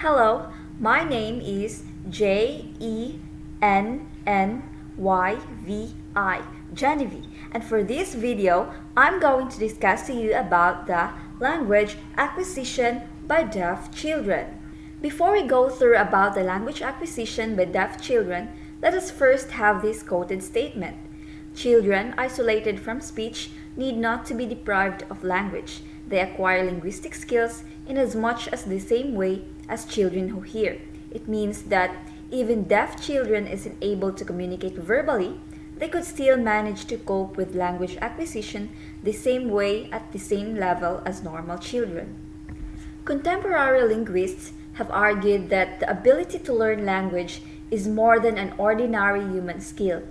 Hello, my name is Jennyvi, Genevieve, and for this video, I'm going to discuss to you about the language acquisition by deaf children. Before we go through about the language acquisition by deaf children, let us first have this quoted statement. Children isolated from speech need not to be deprived of language. They acquire linguistic skills in as much as the same way as children who hear. It means that even deaf children isn't able to communicate verbally, they could still manage to cope with language acquisition the same way at the same level as normal children. Contemporary linguists have argued that the ability to learn language is more than an ordinary human skill.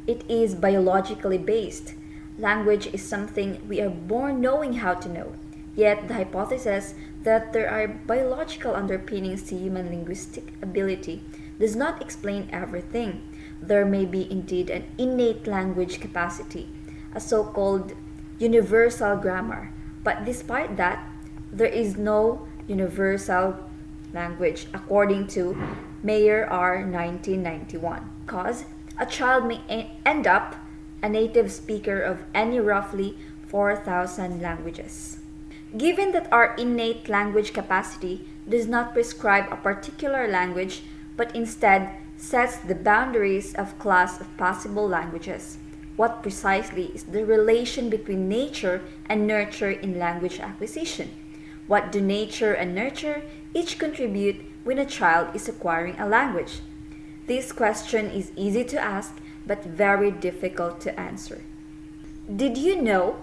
It is biologically based. Language is something we are born knowing how to know. Yet the hypothesis that there are biological underpinnings to human linguistic ability does not explain everything. There may be indeed an innate language capacity, a so-called universal grammar. But despite that, there is no universal language according to Mayer R. 1991, because a child may end up a native speaker of any roughly 4,000 languages. Given that our innate language capacity does not prescribe a particular language, but instead sets the boundaries of class of possible languages, what precisely is the relation between nature and nurture in language acquisition? What do nature and nurture each contribute when a child is acquiring a language? This question is easy to ask but very difficult to answer. Did you know?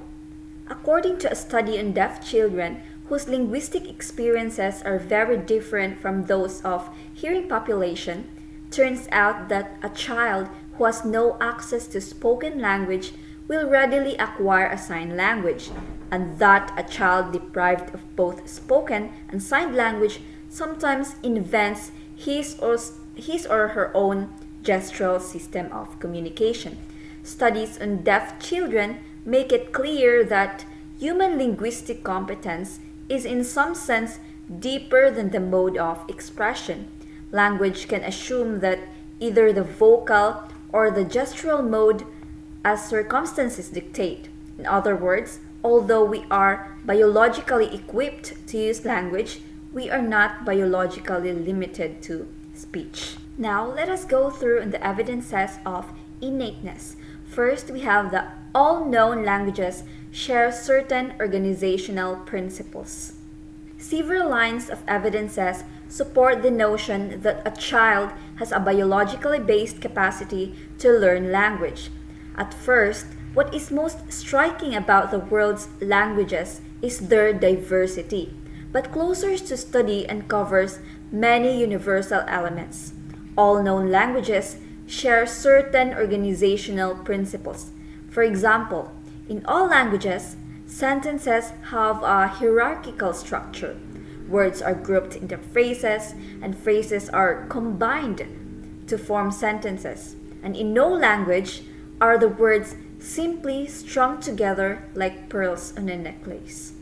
According to a study on deaf children whose linguistic experiences are very different from those of hearing population, turns out that a child who has no access to spoken language will readily acquire a sign language, and that a child deprived of both spoken and signed language sometimes invents his or her own gestural system of communication. Studies on deaf children make it clear that human linguistic competence is in some sense deeper than the mode of expression. Language can assume that either the vocal or the gestural mode as circumstances dictate. In other words, although we are biologically equipped to use language, we are not biologically limited to speech. Now, let us go through the evidences of innateness. First, we have the all known languages share certain organizational principles. Several lines of evidences support the notion that a child has a biologically based capacity to learn language. At first, what is most striking about the world's languages is their diversity, but closer to study uncovers many universal elements. All known languages share certain organizational principles. For example, in all languages, sentences have a hierarchical structure. Words are grouped into phrases, and phrases are combined to form sentences. And in no language are the words simply strung together like pearls on a necklace.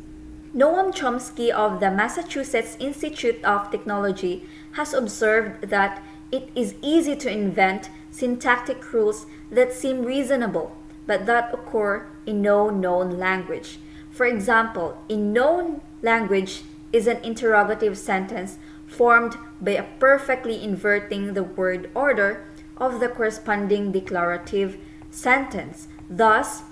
Noam Chomsky of the Massachusetts Institute of Technology has observed that it is easy to invent syntactic rules that seem reasonable, but that occur in no known language. For example, in known language is an interrogative sentence formed by a perfectly inverting the word order of the corresponding declarative sentence. Thus,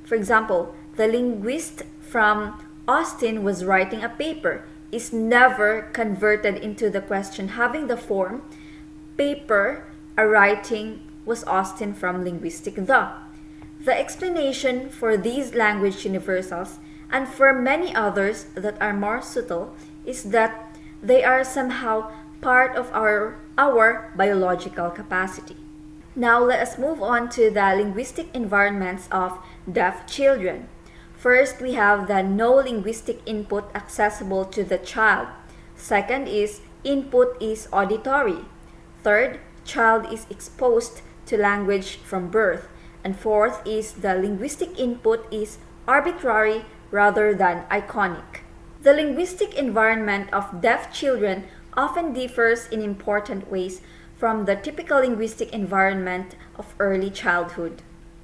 for example, the linguist from Austin was writing a paper is never converted into the question having the form paper a writing was Austin from linguistic the. The explanation for these language universals and for many others that are more subtle is that they are somehow part of our biological capacity. Now let us move on to the linguistic environments of deaf children. First, we have the no linguistic input accessible to the child. Second is input is auditory. Third, child is exposed to language from birth. And fourth is the linguistic input is arbitrary rather than iconic. The linguistic environment of deaf children often differs in important ways from the typical linguistic environment of early childhood.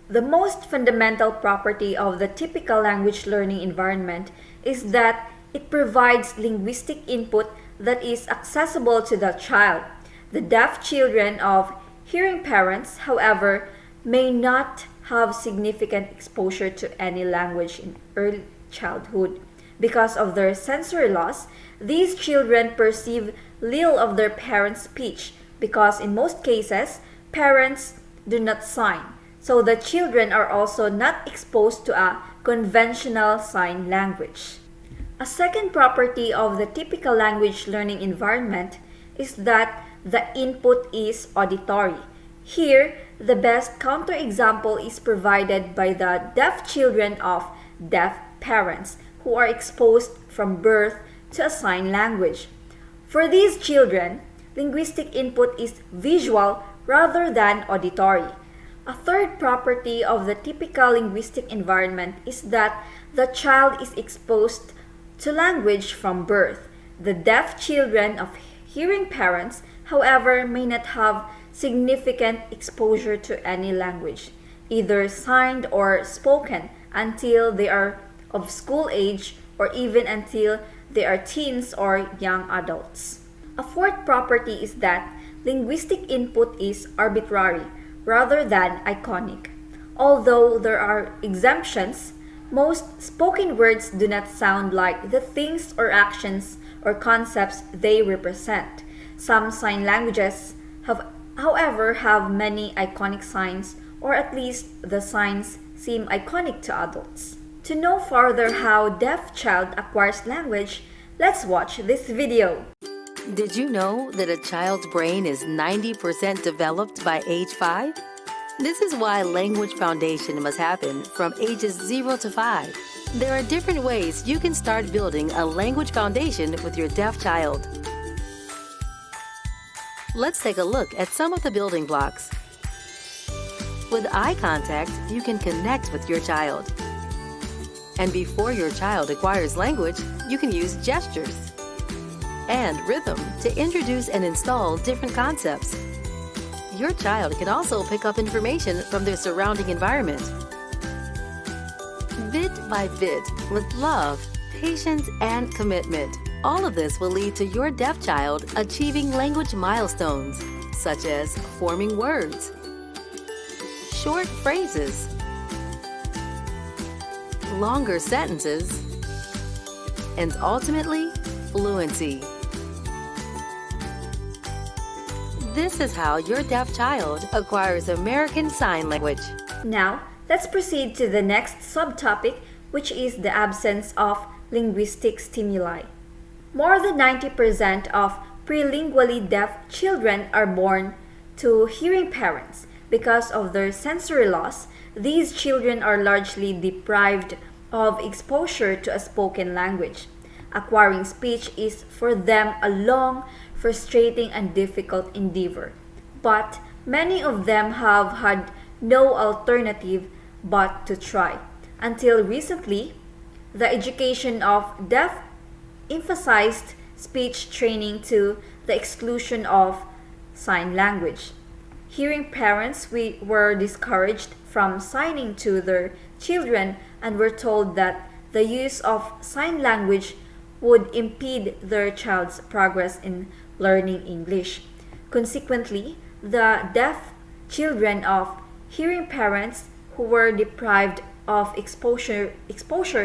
The most fundamental property of the typical language learning environment is that it provides linguistic input that is accessible to the child. The deaf children of hearing parents, however, may not have significant exposure to any language in early childhood. Because of their sensory loss, these children perceive little of their parents' speech because in most cases, parents do not sign. So the children are also not exposed to a conventional sign language. A second property of the typical language learning environment is that the input is auditory. Here, the best counterexample is provided by the deaf children of deaf parents who are exposed from birth to a sign language. For these children, linguistic input is visual rather than auditory. A third property of the typical linguistic environment is that the child is exposed to language from birth. The deaf children of hearing parents, however, may not have significant exposure to any language, either signed or spoken, until they are of school age or even until they are teens or young adults. A fourth property is that linguistic input is arbitrary rather than iconic. Although there are exemptions, most spoken words do not sound like the things or actions or concepts they represent. Some sign languages however, have many iconic signs, or at least the signs seem iconic to adults. To know further how deaf child acquires language, let's watch this video. Did you know that a child's brain is 90% developed by age 5? This is why language foundation must happen from ages 0 to 5. There are different ways you can start building a language foundation with your deaf child. Let's take a look at some of the building blocks. With eye contact, you can connect with your child. And before your child acquires language, you can use gestures and rhythm to introduce and install different concepts. Your child can also pick up information from their surrounding environment. Bit by bit, with love, patience, and commitment, all of this will lead to your deaf child achieving language milestones, such as forming words, short phrases, longer sentences, and ultimately, fluency. This is how your deaf child acquires American Sign Language. Now, let's proceed to the next subtopic, which is the absence of linguistic stimuli. More than 90% of prelingually deaf children are born to hearing parents. Because of their sensory loss, these children are largely deprived of exposure to a spoken language. Acquiring speech is for them a long, frustrating, and difficult endeavor. But many of them have had no alternative but to try. Until recently, the education of deaf emphasized speech training to the exclusion of sign language. Hearing parents were discouraged from signing to their children and were told that the use of sign language would impede their child's progress in learning English. Consequently, the deaf children of hearing parents who were deprived of exposure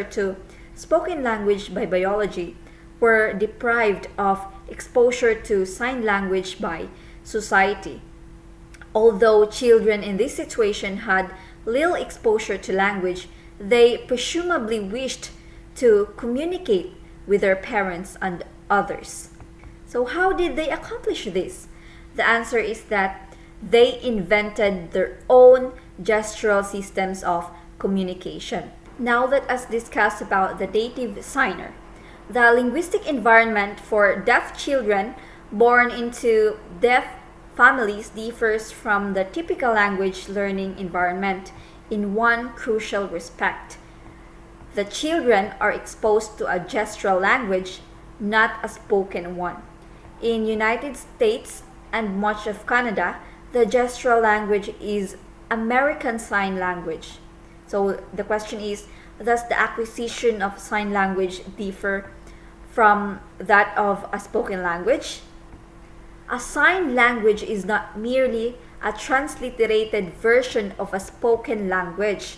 to spoken language by biology were deprived of exposure to sign language by society. Although children in this situation had little exposure to language, they presumably wished to communicate with their parents and others. So how did they accomplish this? The answer is that they invented their own gestural systems of communication. Now let us discuss about the native signer. The linguistic environment for deaf children born into deaf families differs from the typical language learning environment in one crucial respect. The children are exposed to a gestural language, not a spoken one. In United States and much of Canada, the gestural language is American Sign Language. So the question is, does the acquisition of sign language differ from that of a spoken language? A sign language is not merely a transliterated version of a spoken language.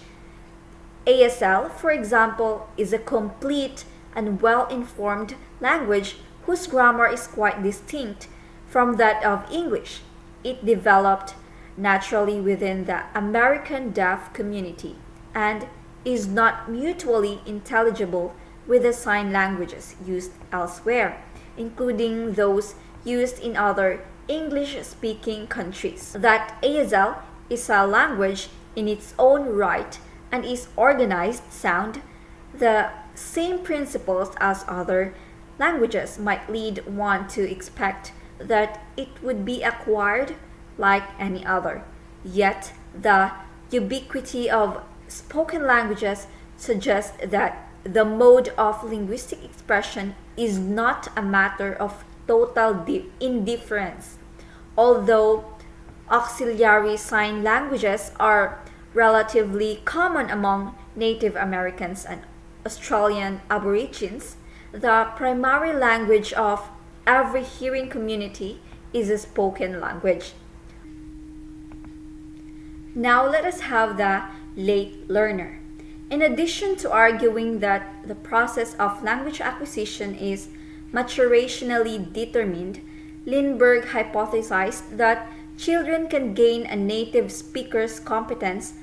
ASL, for example, is a complete and well-informed language whose grammar is quite distinct from that of English. It developed naturally within the American deaf community and is not mutually intelligible with the sign languages used elsewhere, including those used in other English-speaking countries. That ASL is a language in its own right and is organized sound, the same principles as other languages might lead one to expect that it would be acquired like any other. Yet, the ubiquity of spoken languages suggests that the mode of linguistic expression is not a matter of total indifference. Although auxiliary sign languages are relatively common among Native Americans and Australian Aborigines, the primary language of every hearing community is a spoken language. Now let us have the late learner. In addition to arguing that the process of language acquisition is maturationally determined, Lindbergh hypothesized that children can gain a native speaker's competence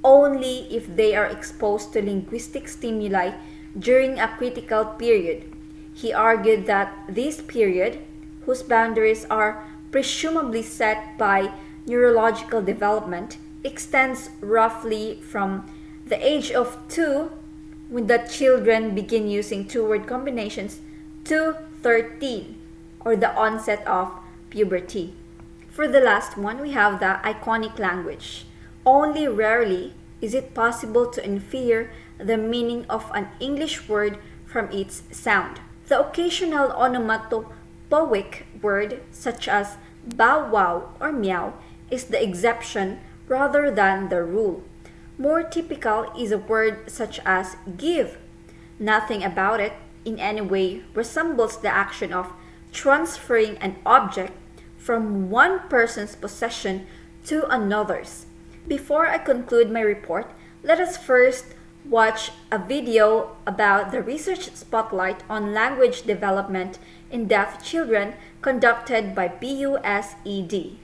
only if they are exposed to linguistic stimuli during a critical period. He argued that this period, whose boundaries are presumably set by neurological development, extends roughly from the age of 2, when the children begin using two-word combinations, to 13, or the onset of puberty. For the last one, we have the iconic language. Only rarely is it possible to infer the meaning of an English word from its sound. The occasional onomatopoeic word, such as bow wow or meow, is the exception rather than the rule. More typical is a word such as give. Nothing about it in any way resembles the action of transferring an object from one person's possession to another's. Before I conclude my report, let us first watch a video about the research spotlight on language development in deaf children conducted by BUSED.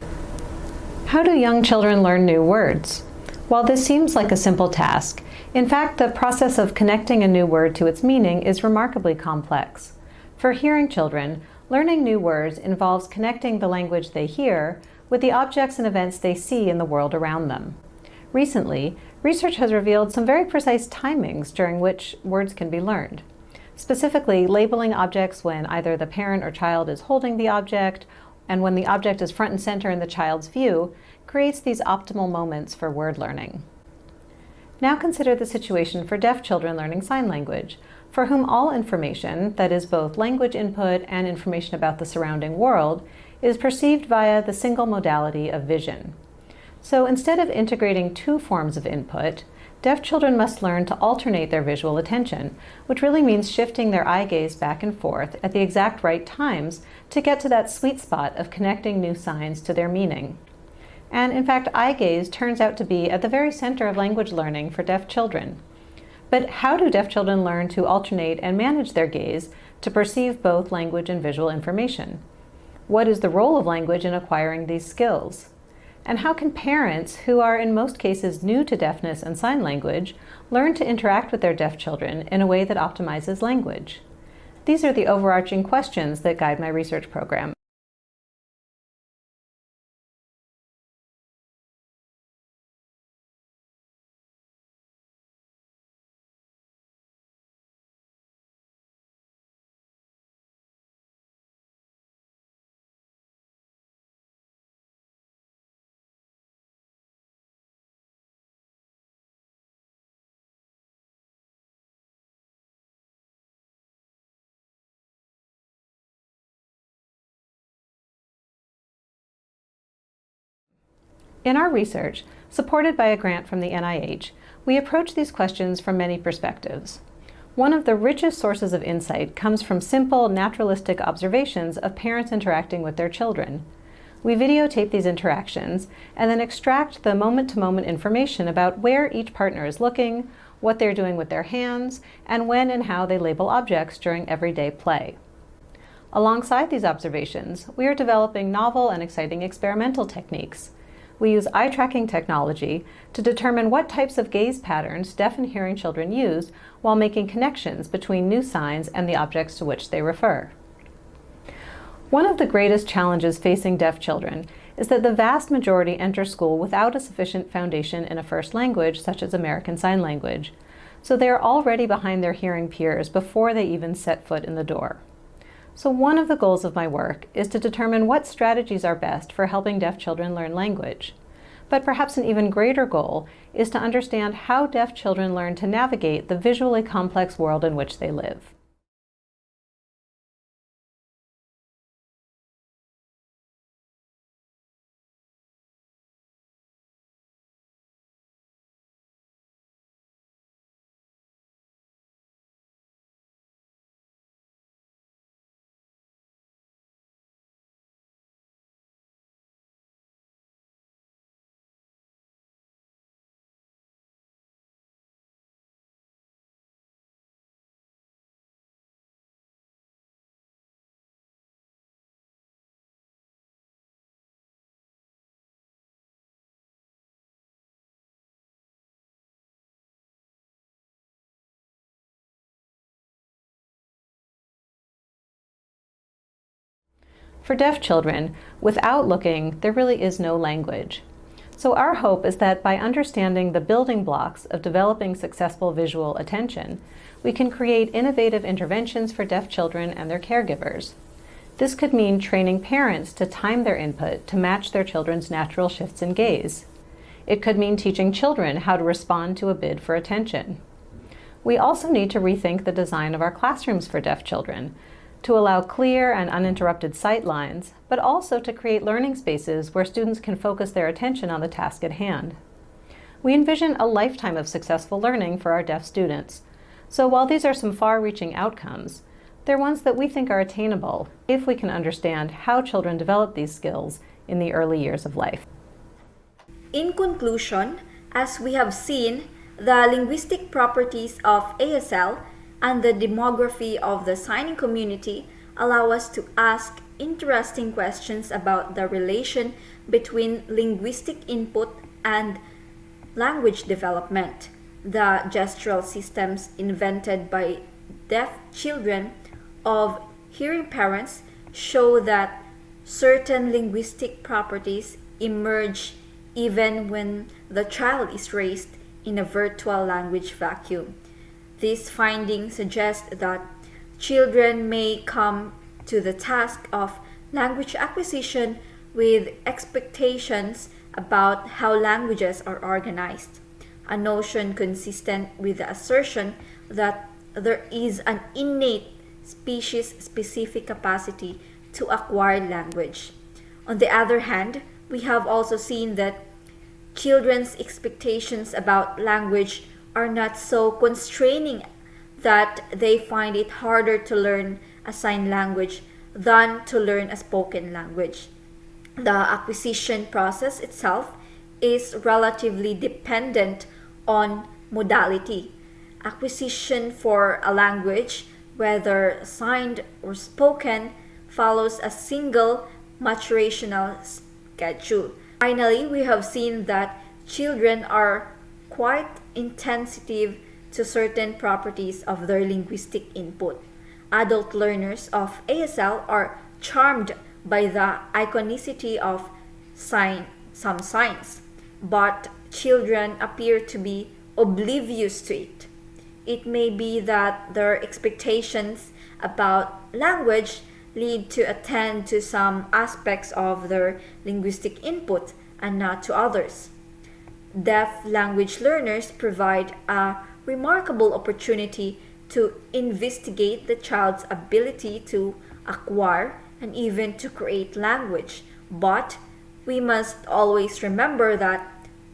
How do young children learn new words? While this seems like a simple task, in fact, the process of connecting a new word to its meaning is remarkably complex. For hearing children, learning new words involves connecting the language they hear with the objects and events they see in the world around them. Recently, research has revealed some very precise timings during which words can be learned. Specifically, labeling objects when either the parent or child is holding the object and when the object is front and center in the child's view creates these optimal moments for word learning. Now consider the situation for deaf children learning sign language, for whom all information, that is both language input and information about the surrounding world, is perceived via the single modality of vision. So instead of integrating two forms of input, deaf children must learn to alternate their visual attention, which really means shifting their eye gaze back and forth at the exact right times to get to that sweet spot of connecting new signs to their meaning. And in fact, eye gaze turns out to be at the very center of language learning for deaf children. But how do deaf children learn to alternate and manage their gaze to perceive both language and visual information? What is the role of language in acquiring these skills? And how can parents, who are in most cases new to deafness and sign language, learn to interact with their deaf children in a way that optimizes language? These are the overarching questions that guide my research program. In our research, supported by a grant from the NIH, we approach these questions from many perspectives. One of the richest sources of insight comes from simple, naturalistic observations of parents interacting with their children. We videotape these interactions and then extract the moment-to-moment information about where each partner is looking, what they're doing with their hands, and when and how they label objects during everyday play. Alongside these observations, we are developing novel and exciting experimental techniques. We use eye-tracking technology to determine what types of gaze patterns deaf and hearing children use while making connections between new signs and the objects to which they refer. One of the greatest challenges facing deaf children is that the vast majority enter school without a sufficient foundation in a first language, such as American Sign Language, so they are already behind their hearing peers before they even set foot in the door. So one of the goals of my work is to determine what strategies are best for helping deaf children learn language. But perhaps an even greater goal is to understand how deaf children learn to navigate the visually complex world in which they live. For deaf children, without looking, there really is no language. So our hope is that by understanding the building blocks of developing successful visual attention, we can create innovative interventions for deaf children and their caregivers. This could mean training parents to time their input to match their children's natural shifts in gaze. It could mean teaching children how to respond to a bid for attention. We also need to rethink the design of our classrooms for deaf children, to allow clear and uninterrupted sight lines, but also to create learning spaces where students can focus their attention on the task at hand. We envision a lifetime of successful learning for our deaf students. So while these are some far-reaching outcomes, they're ones that we think are attainable if we can understand how children develop these skills in the early years of life. In conclusion, as we have seen, the linguistic properties of ASL and the demography of the signing community allow us to ask interesting questions about the relation between linguistic input and language development. The gestural systems invented by deaf children of hearing parents show that certain linguistic properties emerge even when the child is raised in a virtual language vacuum. These findings suggest that children may come to the task of language acquisition with expectations about how languages are organized, a notion consistent with the assertion that there is an innate species-specific capacity to acquire language. On the other hand, we have also seen that children's expectations about language are not so constraining that they find it harder to learn a sign language than to learn a spoken language. The acquisition process itself is relatively dependent on modality. Acquisition for a language, whether signed or spoken, follows a single maturational schedule. Finally, we have seen that children are quite insensitive to certain properties of their linguistic input. Adult learners of ASL are charmed by the iconicity of some signs, but children appear to be oblivious to it. It may be that their expectations about language lead to attend to some aspects of their linguistic input and not to others. Deaf language learners provide a remarkable opportunity to investigate the child's ability to acquire and even to create language, but we must always remember that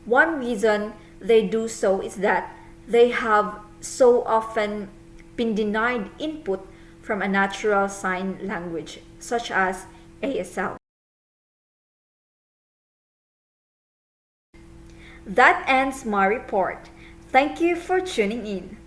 one reason they do so is that they have so often been denied input from a natural sign language such as ASL. That ends my report. Thank you for tuning in.